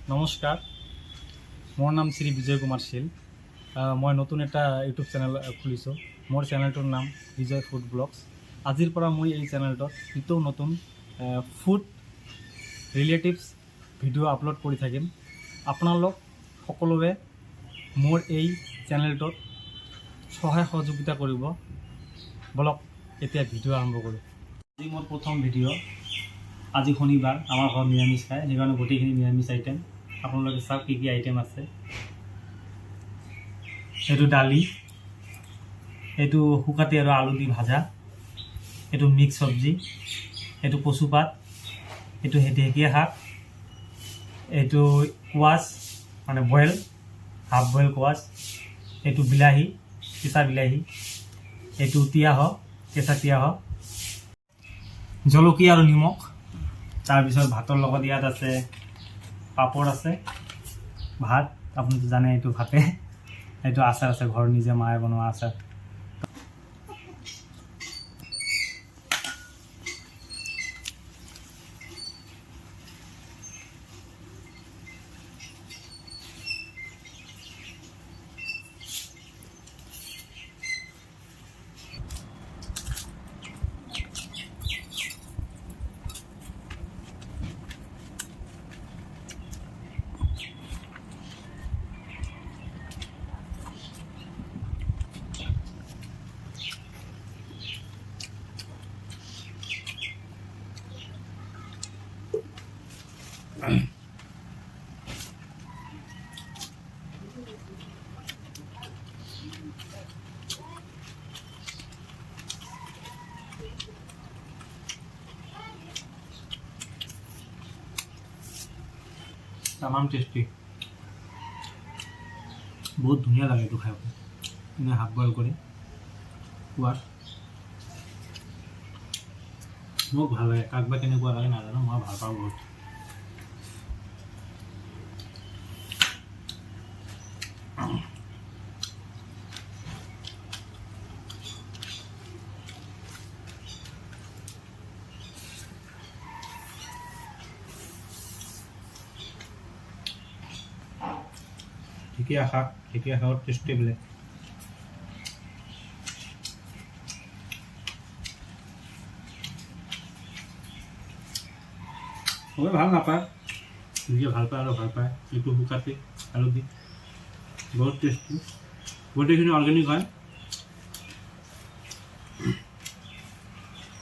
নমস্কাৰ, মোৰ নাম শ্ৰী বিজয় কুমাৰ শীল। মই নতুন এটা ইউটিউব চেনেল খুলিছোঁ। মোৰ চেনেলটোৰ নাম বিজয় ফুড ব্লগছ। আজিৰ পৰা মই এই চেনেলটোত নিতৌ নতুন ফুড ৰিলেটিভছ ভিডিঅ' আপলোড কৰি থাকিম। আপোনালোক সকলোৱে মোৰ এই চেনেলটোত সহায় সহযোগিতা কৰিব। বলক এতিয়া ভিডিঅ' আৰম্ভ কৰোঁ। আজি মোৰ প্ৰথম ভিডিঅ'। আজি শনিবাৰ, আমাৰ ঘৰত নিৰামিষ খায়, সেইকাৰণে গোটেইখিনি নিৰামিষ আইটেম। আপোনালোকে চাওক কি কি আইটেম আছে। এইটো দালি, এইটো শুকাতি আৰু আলু দি ভাজা, এইটো মিক্স চব্জি, এইটো কচুপাত, এইটো ঢেকীয়া শাক, এইটো কোৱাচ মানে বইল, হাফ বইল কোৱাচ, এইটো বিলাহী, কেঁচা বিলাহী, এইটো তিয়ঁহ, কেঁচা তিয়ঁহ, জলকীয়া আৰু নিমখ। তাৰপিছত ভাতৰ লগত ইয়াত আছে পাপৰ আছে, ভাত, আপুনিতো জানে এইটো ভাতে, এইটো আচাৰ আছে, ঘৰ নিজে মায়ে বনোৱা আচাৰ। তামাম টেষ্টি, বহুত ধুনীয়া লাগে এইটো খাই। এনে হাফ বইল কৰি কোৱাচ মোক ভাল লাগে। কাক বা কেনেকুৱা লাগে নাজানো, মই ভাল পাওঁ বহুত। ঢেকীয়া শাকৰ টেষ্টি বেলেগ। চবে ভাল নাপায়, নিজে ভাল পায় আৰু ভাল পায়। এইটো শুকাতি আলু দি বহুত টেষ্টি, গোটেইখিনি অৰ্গেনিক হয়,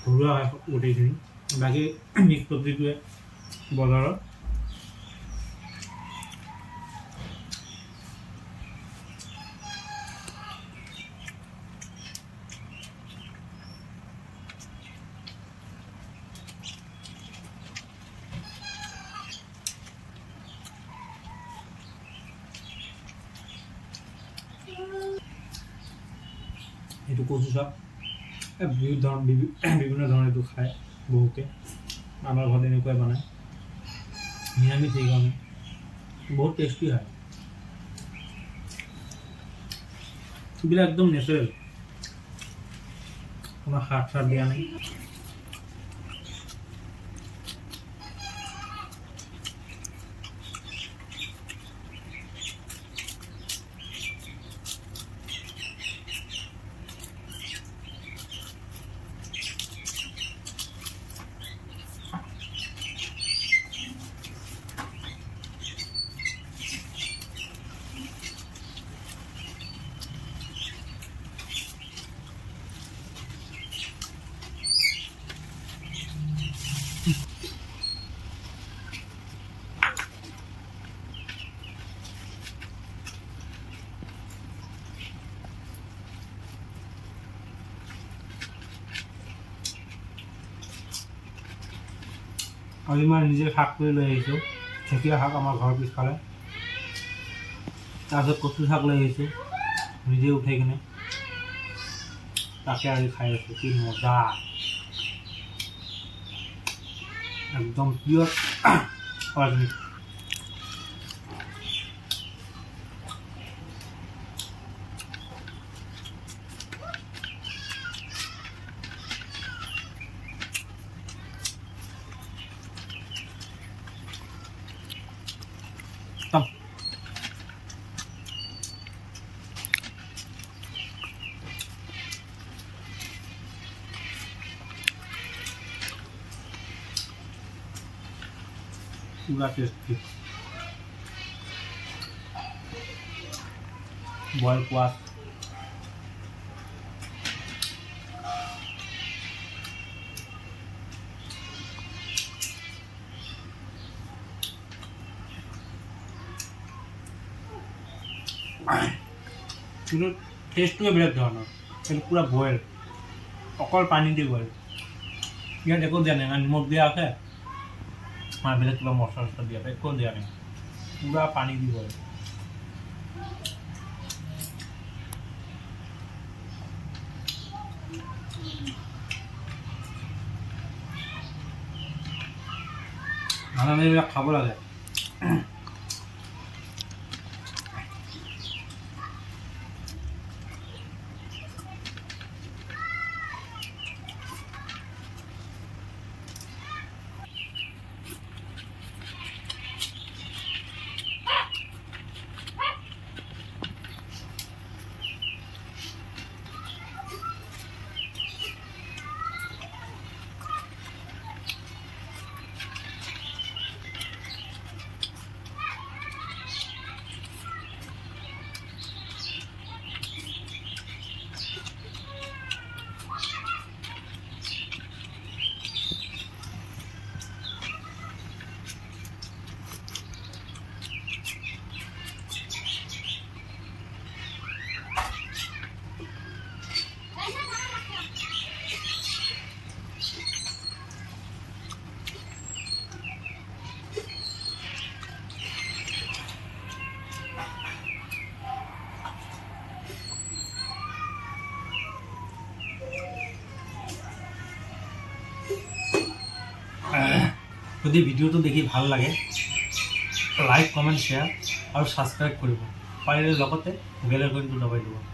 ঘৰুৱা হয় গোটেইখিনি। বাকী মিক্স চব্জিটোৱে বজাৰৰ। এইটো কচু শাক, বিভিন্ন ধৰণৰ এইটো খায় বহুতে। আমাৰ ঘৰত এনেকুৱাই বনায়, নিৰামিষ সেইকাৰণে বহুত টেষ্টি হয়। এইবিলাক একদম নেচাৰেল, কোনো সাৰ চাৰ দিয়া নাই। আজি মই নিজে শাক কৰি লৈ আহিছোঁ। ঢেকীয়া শাক আমাৰ ঘৰৰ পিছফালে, তাৰপিছত কচু শাক লৈ আহিছোঁ নিজে উঠাই কিনে, তাকে আজি খাই আছোঁ। কি মজা, একদম পিয়ৰ অৰ্গেনিক। पूरा टेस्टी बॉयल क्वास কিন্তু টেষ্টটোৱে বেলেগ ধৰণৰ কিন্তু পূৰা বইল অকল পানী দি বইল ইয়াত একো দিয়া নাই নিমখ দিয়া আছে আৰু বেলেগ কিবা মছলা চছলা দিয়া আছে একো দিয়া নাই পূৰা পানী দি বইল মানুহে এইবিলাক খাব লাগে যদি ভিডিঅ'টো দেখি ভাল লাগে লাইক কমেণ্ট শ্বেয়াৰ আৰু ছাবস্ক্ৰাইব কৰিব পাৰিলে লগতে বেল আইকনটো দবাই দিব